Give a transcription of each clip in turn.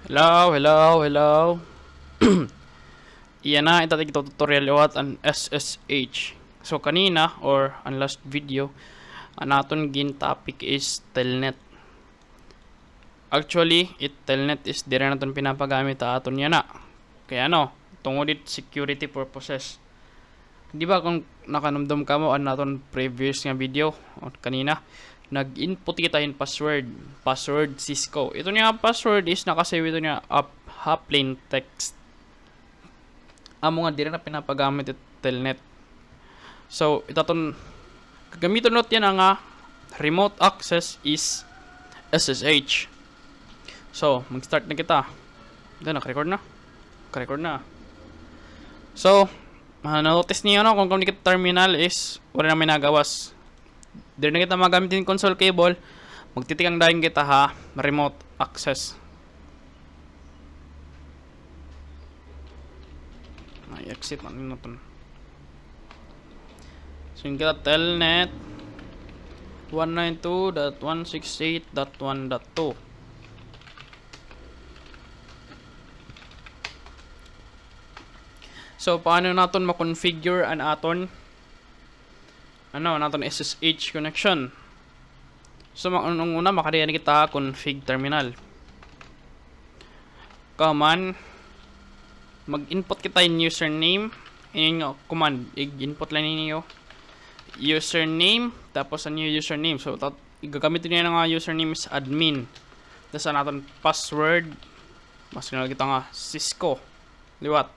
Hello, hello, hello. Iyan na, ito tutorial what an SSH. So kanina or ang last video, ang aton gin topic is telnet. Actually, telnet is dire naton pinapagamit aton yan na. Kaya ano, tungod it security purposes. Di ba kung nakanumdum ka mo ang naton previous nga video o kanina, nag-input kita in password Cisco. Ito niya password is nakasave ito niya up plain text. Amo nga dire na pinapagamit it telnet. So itaton gamiton not yan nga remote access is SSH. So mag-start na kita. Then naka-record na. Naka-record na. So notice niyo no kung communicate terminal is wala na may nagawas. Dire na kita magamit yung console cable. Magtitikang dahil kita ha remote access. Exit natin natin. So yung kita telnet 192.168.1.2. So paano natin ma-configure an aton naton SSH connection? So unang una makadiyan kita config terminal. Command mag-input kita yung username. Yun yung command. I-input lang ninyo. Username. Tapos ang new username. So, gagamitin nyo nga username is admin. Tapos natin password. Mas kinala kita nga Cisco. Liwat.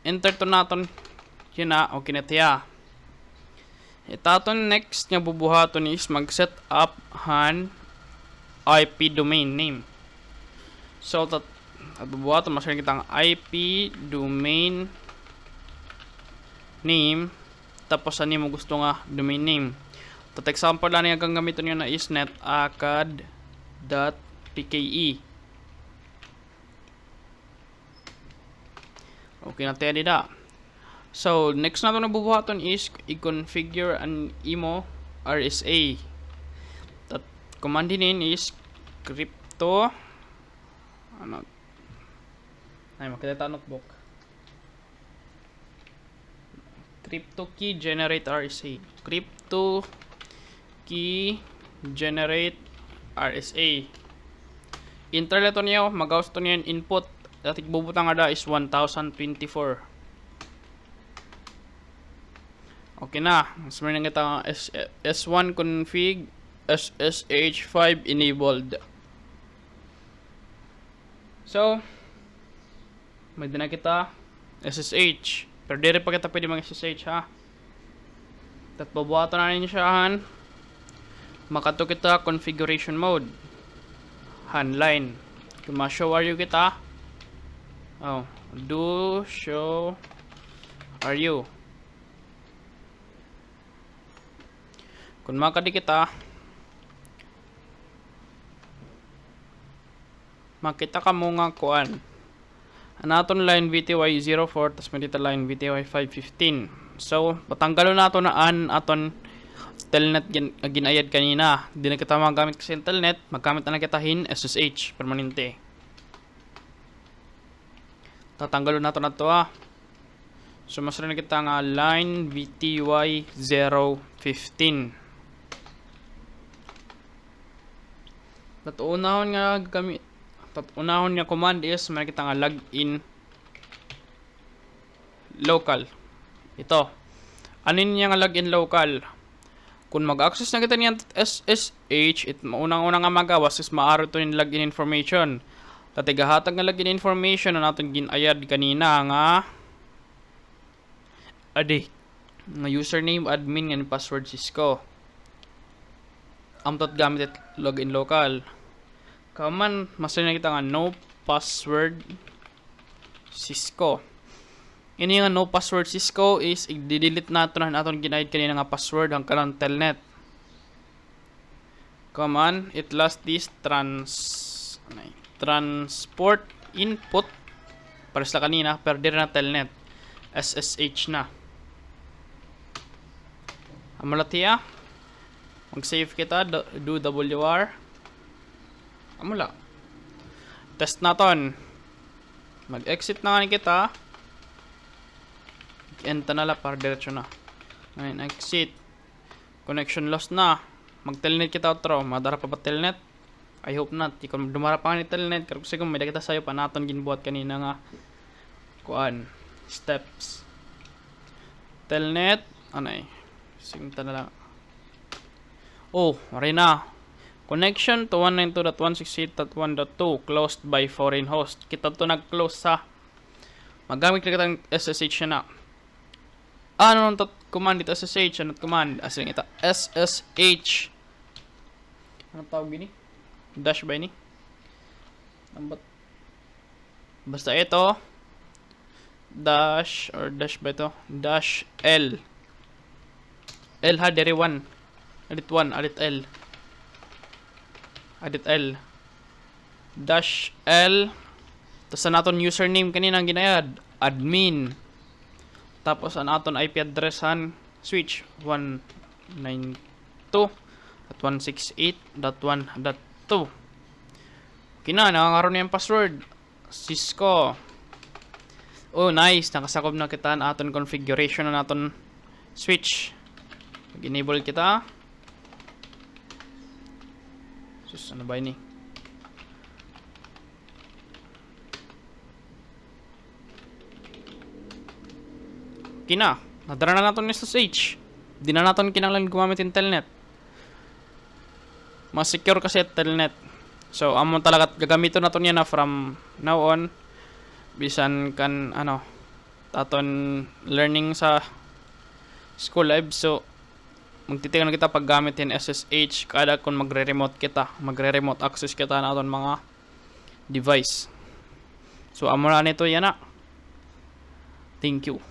Enter to natin. Yun na. Okay na tiya. Itaton next nga bubuhaton is mag-set up han IP domain name. So, at bubuhaton masyadong kitang IP domain name tapos ano mo gusto nga domain name. At example lang yung gagamitin nyo na is netacad.pke. Okay na tayo dito. So next na ito na bubuhaton is i-configure an imo RSA. At command din is crypto ay makita notebook. Crypto key generate RSA. Crypto key generate RSA. Enter leto niyo, magawas to niyan input. Dati bubutang ada is 1024. Okay na. Summer na kita S1 config SSH5 enabled. So may din na kita SSH. Pero di rin pa kita pwede mag SSH ha. At babuhatan na rin siya han. Makato kita configuration mode. Handline. Kung ma-show are you kita. Oh. Do show are you. Kung makadi kita. Makita ka mo nga kuan. Anaton line VTY 04 tas may dito line VTY 515. So patanggalon nato na aton telnet ginayad kanina. Di na kita magamit kasi telnet, magamit na kita hin SSH permanente. Tatanggalon nato na to So mas na kita nga line VTY 015. Unahon nga gamit unahon nga command is may kita nga login local. Ito. Ano niya nga login local? Kung mag-access na kita niyan SSH, unang-unang nga magawas is maaro to yung login information. Tatigahatag nga login information na natin ginayad kanina nga nga username admin nga password Cisco. Amtot gamit it login local. Kaman, mas na kita nga no password Cisco. Ini nga no password Cisco is i-delete nato na aton ginayad kanina nga password ang kanang telnet. Kaman, it last this transport input para sa kanina pero dire na telnet SSH na. Amalatiya. Mag-save kita do WR. Amula. test naton. Mag-exit na nga kita. Enter na lang para diretso na. Ngayon, exit. Connection lost na. Mag-telnet kita outro. Madara pa ba telnet? I hope not. Di ko dumara pa nga ni telnet. Kasi kung may nakita sa'yo pa naton ginbuhat kanina nga. Kuan. Steps. Telnet. Anay. Sinta na lang. Oh, mari na. Connection to 192.168.1.2 closed by foreign host. Kita to nag-close sa. Magamit ka ng SSH na. Ano nung command dito? SSH. Ano command? Asin ito. SSH. Anong tawag gini? Dash ba ini? Basta ito. Dash or dash ba ito? Dash L. L ha, dere 1. Edit 1, edit L. Edit L. Dash L. Tapos sa naton username kanina ang ginayad. Admin. Tapos ang aton IP address han. Switch 192.168.1.2. Kina, nakakaroon na yung password. Cisco. Oh, nice. Nakasakob na kita ang aton configuration na naton switch. Mag-enable kita. Sus, ano ba ini? Kina, nadara na natin SSH. Di na natin kinanglan gumamit yung telnet. Mas secure kasi telnet. So, amon talaga gagamitin natin yan na from now on. Bisan kan, ano, taton learning sa school live. So, magtitigan kita pag gamit yung SSH kada kung magre-remote kita, magre-remote access kita na aton mga device. So amo na nito yan na. Thank you.